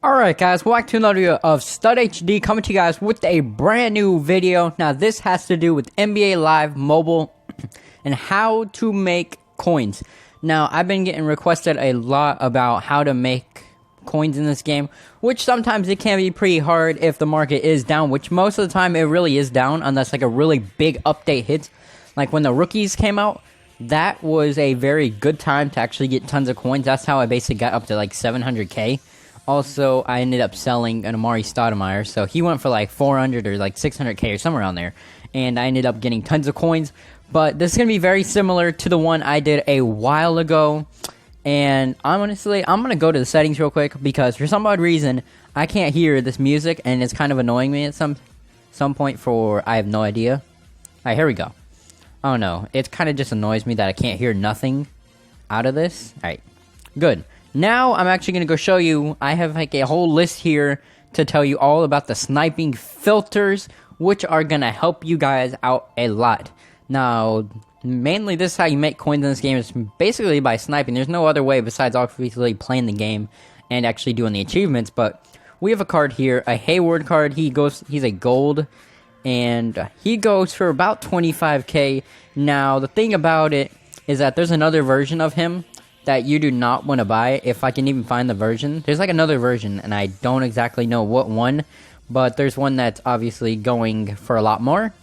Alright guys, welcome to another video of Stud HD coming to you guys with a brand new video. Now this has to do with NBA Live Mobile and how to make coins. Now I've been getting requested a lot about how to make coins in this game, which sometimes it can be pretty hard if the market is down, which most of the time it really is down unless like a really big update hits. Like when the rookies came out, that was a very good time to actually get tons of coins. That's how I basically got up to like 700k. Also, I ended up selling an Amari Stoudemire, so he went for like 400 or like 600k or somewhere around there, and I ended up getting tons of coins. But this is going to be very similar to the one I did a while ago, and I'm going to go to the settings real quick, because for some odd reason, I can't hear this music, and it's kind of annoying me at some point for, I have no idea. Alright, here we go. I don't know, it kind of just annoys me that I can't hear nothing out of this. Alright, good. Now, I'm actually going to go show you, I have like a whole list here to tell you all about the sniping filters, which are going to help you guys out a lot. Now, mainly this is how you make coins in this game, is basically by sniping. There's no other way besides obviously playing the game and actually doing the achievements, but we have a card here, a Hayward card. He's a gold, and he goes for about 25k. Now, the thing about it is that there's another version of him that you do not want to buy. If I can even find the version, there's like another version, and I don't exactly know what one, but there's one that's obviously going for a lot more,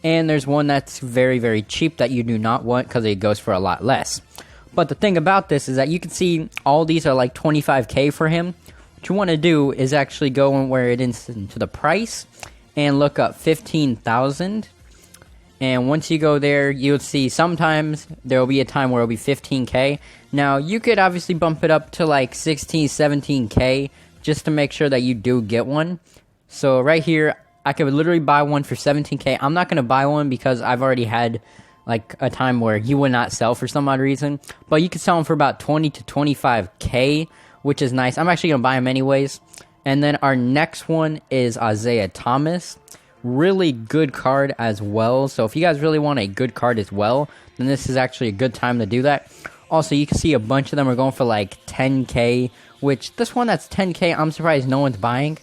and there's one that's very, very cheap that you do not want because it goes for a lot less. But the thing about this is that you can see all these are like 25k for him. What you want to do is actually go and where it is into the price and look up 15,000. And once you go there, you'll see sometimes there will be a time where it'll be 15k. Now, you could obviously bump it up to like 16, 17k just to make sure that you do get one. So right here, I could literally buy one for 17k. I'm not going to buy one because I've already had like a time where he would not sell for some odd reason. But you could sell him for about 20 to 25k, which is nice. I'm actually going to buy him anyways. And then our next one is Isaiah Thomas. Really good card as well. So if you guys really want a good card as well, then this is actually a good time to do that. Also, you can see a bunch of them are going for like 10k, which this one that's 10k, I'm surprised no one's buying.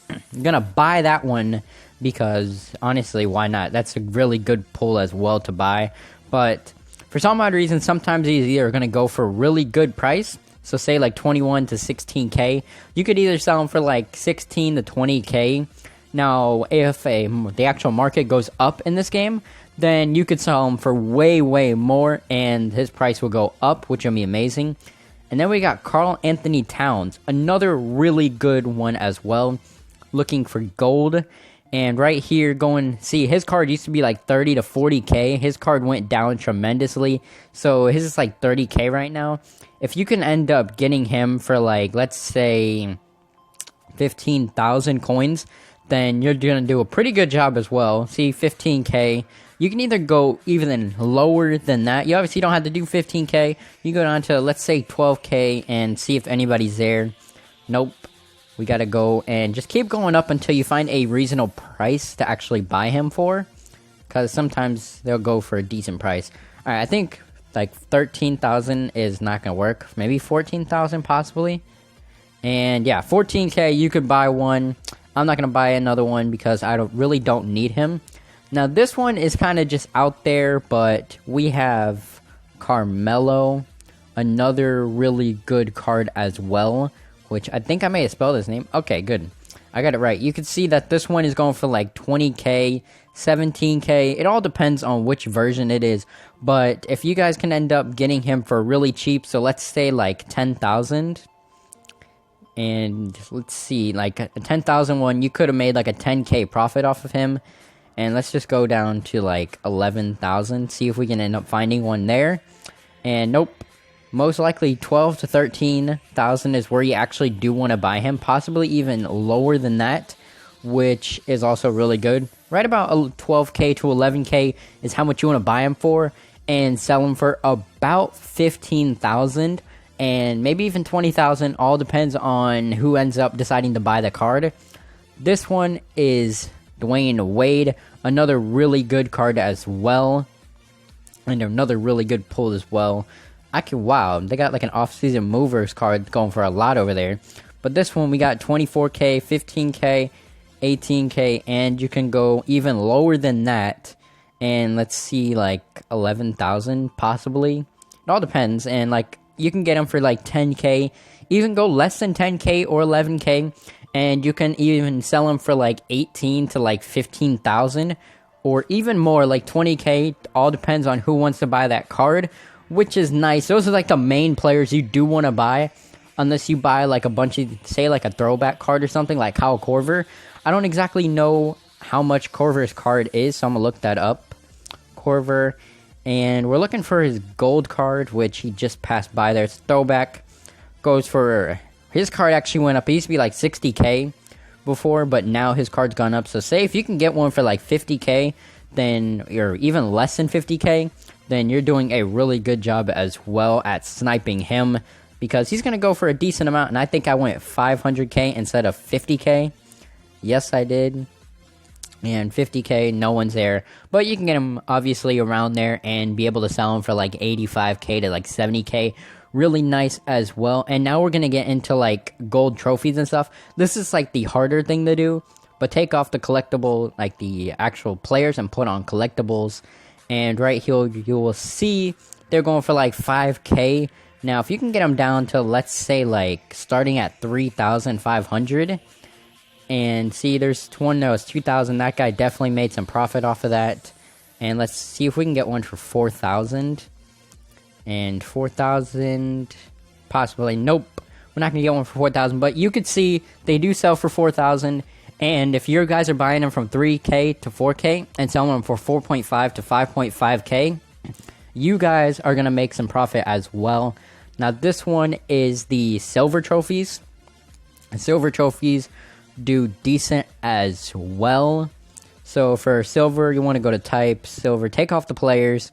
I'm gonna buy that one because honestly, why not? That's a really good pull as well to buy. But for some odd reason, sometimes these either are gonna go for a really good price. So say like 21 to 16k. You could either sell them for like 16 to 20k. Now, if the actual market goes up in this game, then you could sell him for way, way more, and his price will go up, which will be amazing. And then we got Karl Anthony Towns, another really good one as well, looking for gold. And right here, see, his card used to be like 30 to 40k. His card went down tremendously, so his is like 30k right now. If you can end up getting him for like, let's say, 15,000 coins, then you're going to do a pretty good job as well. See, 15k. You can either go even lower than that. You obviously don't have to do 15k. You go down to, let's say, 12k and see if anybody's there. Nope. We got to go and just keep going up until you find a reasonable price to actually buy him for. Because sometimes they'll go for a decent price. Alright, I think like 13,000 is not going to work. Maybe 14,000 possibly. And yeah, 14k, you could buy one. I'm not going to buy another one because I really don't need him. Now, this one is kind of just out there, but we have Carmelo, another really good card as well, which I think I may have spelled his name. Okay, good. I got it right. You can see that this one is going for like 20k, 17k. It all depends on which version it is, but if you guys can end up getting him for really cheap, so let's say like 10,000. And let's see, like a 10,000 one, you could have made like a 10k profit off of him. And let's just go down to like 11,000, see if we can end up finding one there. And nope, most likely 12 to 13,000 is where you actually do want to buy him, possibly even lower than that, which is also really good. Right about 12k to 11k is how much you want to buy him for, and sell him for about 15,000. And maybe even 20,000, all depends on who ends up deciding to buy the card. This one is Dwayne Wade, another really good card as well, and another really good pull as well. Wow, they got like an off-season movers card going for a lot over there. But this one, we got 24k, 15k, 18k, and you can go even lower than that. And let's see, like 11,000 possibly. It all depends. And like you can get them for like 10k, even go less than 10k or 11k. And you can even sell them for like 18 to like 15,000 or even more, like 20k. All depends on who wants to buy that card, which is nice. Those are like the main players you do want to buy, unless you buy like a bunch of, say like a throwback card or something like Kyle Korver. I don't exactly know how much Korver's card is, so I'm gonna look that up. Korver, and we're looking for his gold card, which he just passed by there. It's throwback. Goes for, his card actually went up. It used to be like 60k before, but now his card's gone up. So say if you can get one for like 50k, then you're even less than 50k, then you're doing a really good job as well at sniping him, because he's gonna go for a decent amount. And I think I went 500k instead of 50k. Yes, I did. And 50k, no one's there. But you can get them obviously around there and be able to sell them for like 85k to like 70k. Really nice as well. And now we're going to get into like gold trophies and stuff. This is like the harder thing to do. But take off the collectible, like the actual players, and put on collectibles. And right here, you will see they're going for like 5k. Now, if you can get them down to, let's say, like starting at 3,500. And see, there's one that was 2,000. That guy definitely made some profit off of that. And let's see if we can get one for 4,000. And 4,000, possibly. Nope, we're not going to get one for 4,000. But you could see they do sell for 4,000. And if your guys are buying them from 3k to 4k and selling them for 4.5 to 5.5k, you guys are going to make some profit as well. Now, this one is the silver trophies. Silver trophies do decent as well. So for silver, you want to go to type silver, take off the players,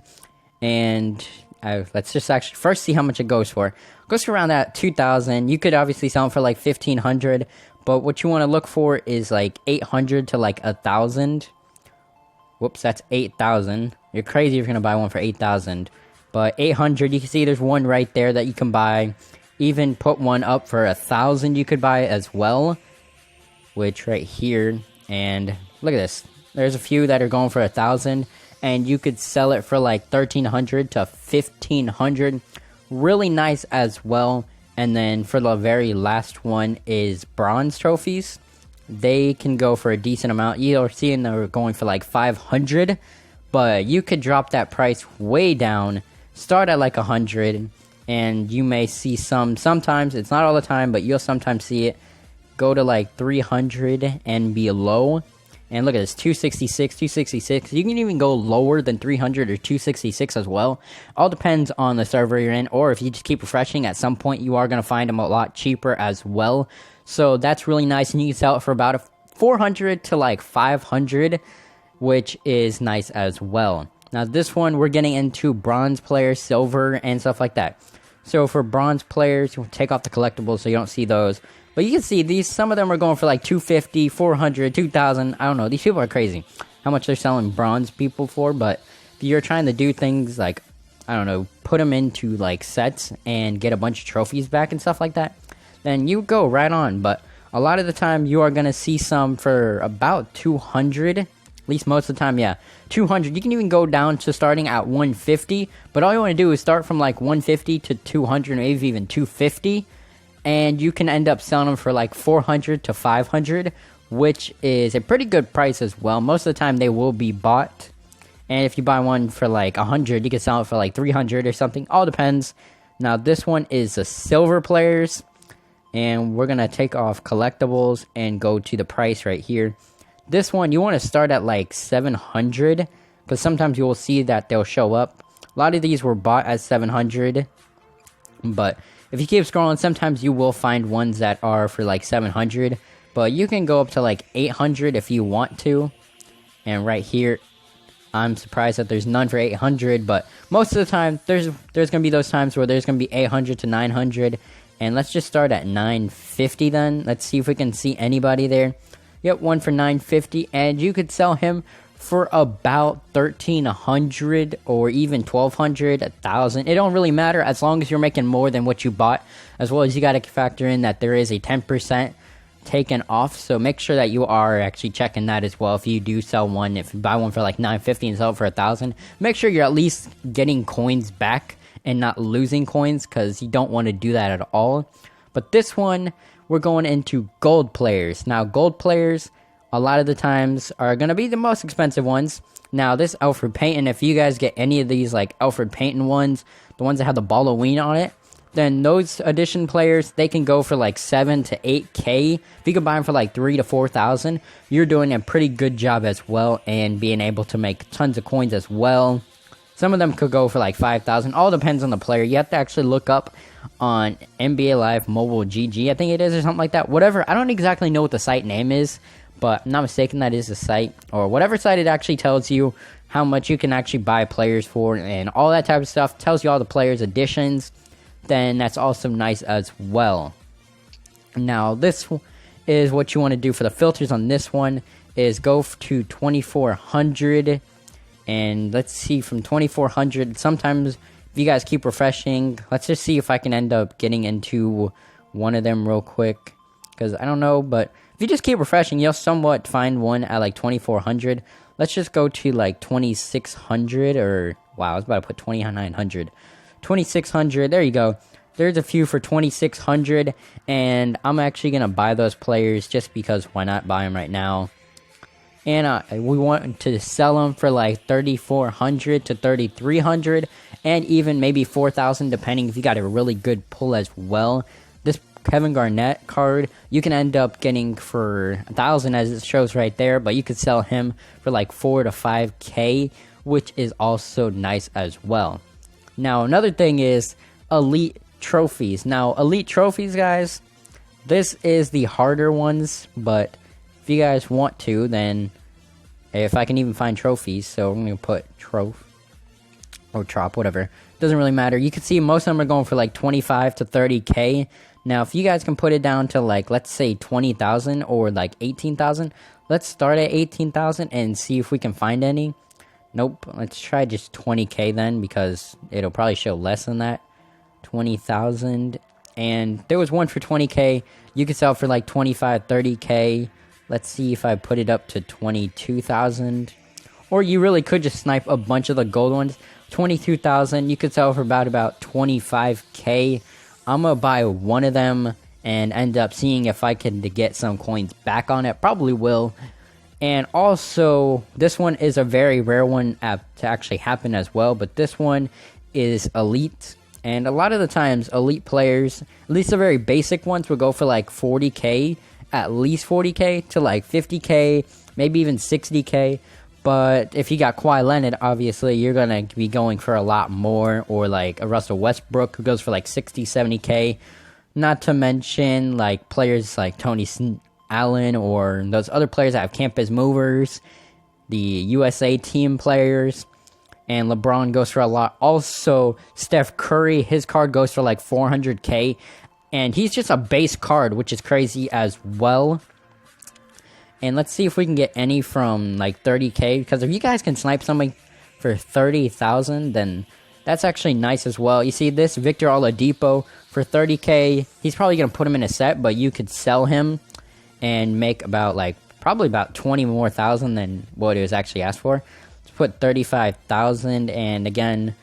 and let's just actually first see how much it goes for. It goes for around that 2,000. You could obviously sell them for like 1,500, but what you want to look for is like 800 to like 1,000. Whoops, that's 8,000. You're crazy if you're gonna buy one for 8,000, but 800. You can see there's one right there that you can buy. Even put one up for 1,000. You could buy as well. Which right here, and look at this, there's a few that are going for 1,000, and you could sell it for like 1,300 to 1,500. Really nice as well. And then for the very last one is bronze trophies. They can go for a decent amount. You're seeing they're going for like 500, but you could drop that price way down, start at like 100, and you may see sometimes, it's not all the time, but you'll sometimes see it go to like 300 and below. And look at this, 266, 266. You can even go lower than 300 or 266 as well. All depends on the server you're in, or if you just keep refreshing, at some point you are going to find them a lot cheaper as well. So that's really nice, and you can sell it for about a 400 to like 500, which is nice as well. Now this one, we're getting into bronze players, silver, and stuff like that. So for bronze players, you take off the collectibles so you don't see those. But you can see these, some of them are going for like 250, 400, 2,000. I don't know. These people are crazy how much they're selling bronze people for. But if you're trying to do things like, I don't know, put them into like sets and get a bunch of trophies back and stuff like that, then you go right on. But a lot of the time you are going to see some for about 200. At least most of the time, yeah, 200. You can even go down to starting at 150. But all you want to do is start from like 150 to 200, maybe even 250. And you can end up selling them for like 400 to 500, which is a pretty good price as well. Most of the time they will be bought. And if you buy one for like 100, you can sell it for like 300 or something. All depends. Now this one is the silver players. And we're going to take off collectibles and go to the price right here. This one, you want to start at like 700. Because sometimes you will see that they'll show up. A lot of these were bought at 700. But if you keep scrolling, sometimes you will find ones that are for like 700. But you can go up to like 800 if you want to. And right here, I'm surprised that there's none for 800. But most of the time, there's going to be those times where there's going to be 800 to 900. And let's just start at 950 then. Let's see if we can see anybody there. Yep, one for 950. And you could sell him for about 1,300 or even 1,200, 1,000. It don't really matter as long as you're making more than what you bought. As well as you got to factor in that there is a 10% taken off, so make sure that you are actually checking that as well. If you do sell one, if you buy one for like $9.50 and sell it for 1,000, make sure you're at least getting coins back and not losing coins, because you don't want to do that at all. But this one, we're going into gold players. Now, gold players, a lot of the times, are going to be the most expensive ones. Now, this Elfrid Payton, if you guys get any of these, like Elfrid Payton ones, the ones that have the Halloween on it, then those edition players, they can go for like 7 to 8K. If you can buy them for like 3 to 4,000, you're doing a pretty good job as well, and being able to make tons of coins as well. Some of them could go for like 5,000. All depends on the player. You have to actually look up on NBA Live Mobile GG, I think it is, or something like that. Whatever. I don't exactly know what the site name is, but I'm not mistaken, that is the site. Or whatever site it actually tells you how much you can actually buy players for and all that type of stuff. Tells you all the players' additions. Then that's also nice as well. Now, this is what you want to do for the filters on this one, is go to 2,400. And let's see, from 2,400, sometimes if you guys keep refreshing, let's just see if I can end up getting into one of them real quick, because I don't know, but if you just keep refreshing, you'll somewhat find one at like 2,400. Let's just go to like 2,600, or wow, I was about to put 2,900. 2,600, there you go. There's a few for 2,600, and I'm actually going to buy those players just because why not buy them right now. And we want to sell them for like 3,400 to 3,300, and even maybe 4,000, depending if you got a really good pull as well. This Kevin Garnett card, you can end up getting for 1,000, as it shows right there, but you could sell him for like 4 to 5K, which is also nice as well. Now, another thing is elite trophies. Now, elite trophies, guys, this is the harder ones, but if you guys want to, then if I can even find trophies, so I'm going to put troph or trop, whatever. Doesn't really matter. You can see most of them are going for like 25 to 30K. Now, if you guys can put it down to like, let's say 20,000 or like 18,000, let's start at 18,000 and see if we can find any. Nope, let's try just 20K then, because it'll probably show less than that. 20,000, and there was one for 20K. You could sell for like 25, 30K. Let's see if I put it up to 22,000. Or you really could just snipe a bunch of the gold ones. 22,000, you could sell for about 25K. I'm going to buy one of them and end up seeing if I can get some coins back on it. Probably will. And also, this one is a very rare one to actually happen as well. But this one is elite. And a lot of the times, elite players, at least the very basic ones, will go for like 40K. At least 40K to like 50K, maybe even 60K. But if you got Kawhi Leonard, obviously, you're going to be going for a lot more. Or like a Russell Westbrook, who goes for like 60, 70K. Not to mention like players like Tony Allen, or those other players that have campus movers, the USA team players, and LeBron goes for a lot. Also, Steph Curry, his card goes for like 400K, and he's just a base card, which is crazy as well. And let's see if we can get any from like 30K, because if you guys can snipe somebody for 30,000, then that's actually nice as well. You see this Victor Oladipo for 30K, he's probably going to put him in a set, but you could sell him and make about like probably about 20 more thousand than what it was actually asked for. Let's put 35,000, and again,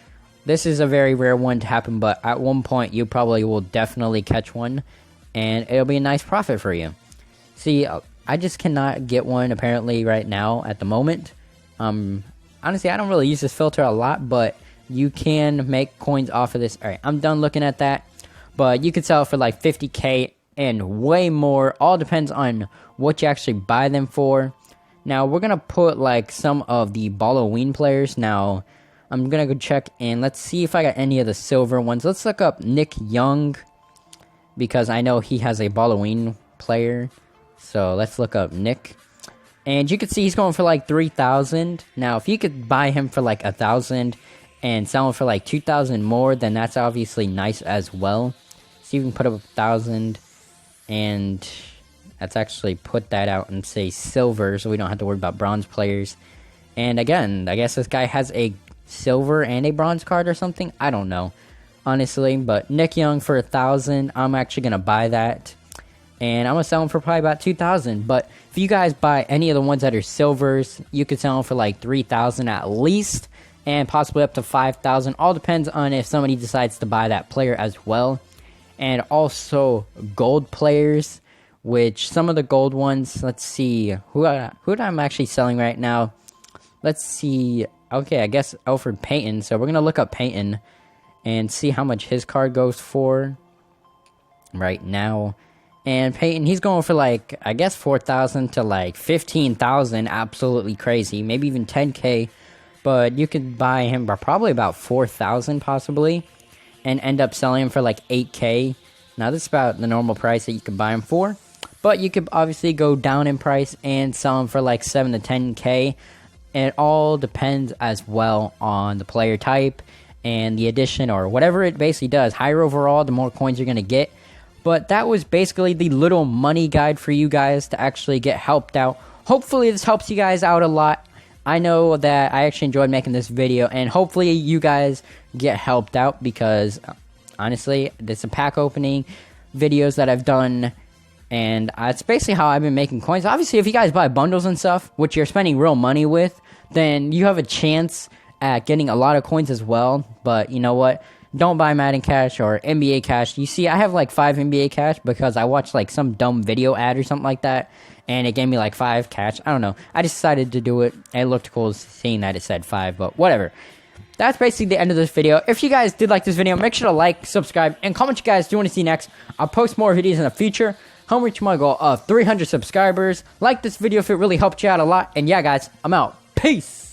this is a very rare one to happen, but at one point you probably will definitely catch one, and it'll be a nice profit for you. See, I just cannot get one apparently right now at the moment. Honestly, I don't really use this filter a lot, but you can make coins off of this. Alright, I'm done looking at that, but you could sell it for like 50K and way more. All depends on what you actually buy them for. Now, we're going to put like some of the Halloween players. Now, I'm going to go check and let's see if I got any of the silver ones. Let's look up Nick Young, because I know he has a Halloween player. So, let's look up Nick. And you can see he's going for like 3,000. Now, if you could buy him for like 1,000 and sell him for like 2,000 more, then that's obviously nice as well. So, you can put up 1,000. And let's actually put that out and say silver, so we don't have to worry about bronze players. And again, I guess this guy has a silver and a bronze card or something. I don't know, honestly. But Nick Young for 1,000, I'm actually gonna buy that, and I'm gonna sell them for probably about 2,000. But if you guys buy any of the ones that are silvers, you could sell them for like 3,000 at least, and possibly up to 5,000. All depends on if somebody decides to buy that player as well. And also gold players, which some of the gold ones. Let's see who I'm actually selling right now. Let's see. Okay, I guess Elfrid Payton. So we're gonna look up Payton and see how much his card goes for right now. And Payton, he's going for like, I guess 4,000 to like 15,000. Absolutely crazy. Maybe even 10K. But you could buy him for probably about 4,000 possibly, and end up selling him for like 8K. Now this is about the normal price that you can buy him for. But you could obviously go down in price and sell him for like 7 to 10K. And it all depends as well on the player type and the addition or whatever it basically does. Higher overall, the more coins you're going to get. But that was basically the little money guide for you guys to actually get helped out. Hopefully this helps you guys out a lot. I know that I actually enjoyed making this video, and hopefully you guys get helped out because honestly, there's some pack opening videos that I've done. And it's basically how I've been making coins. Obviously, if you guys buy bundles and stuff, which you're spending real money with, then you have a chance at getting a lot of coins as well. But you know what? Don't buy Madden Cash or NBA Cash. You see, I have like 5 NBA Cash because I watched like some dumb video ad or something like that, and it gave me like 5 cash. I don't know. I just decided to do it. It looked cool seeing that it said 5, but whatever. That's basically the end of this video. If you guys did like this video, make sure to like, subscribe, and comment what you guys do want to see next. I'll post more videos in the future. Help reach my goal of 300 subscribers. Like this video if it really helped you out a lot. And yeah, guys, I'm out. Peace.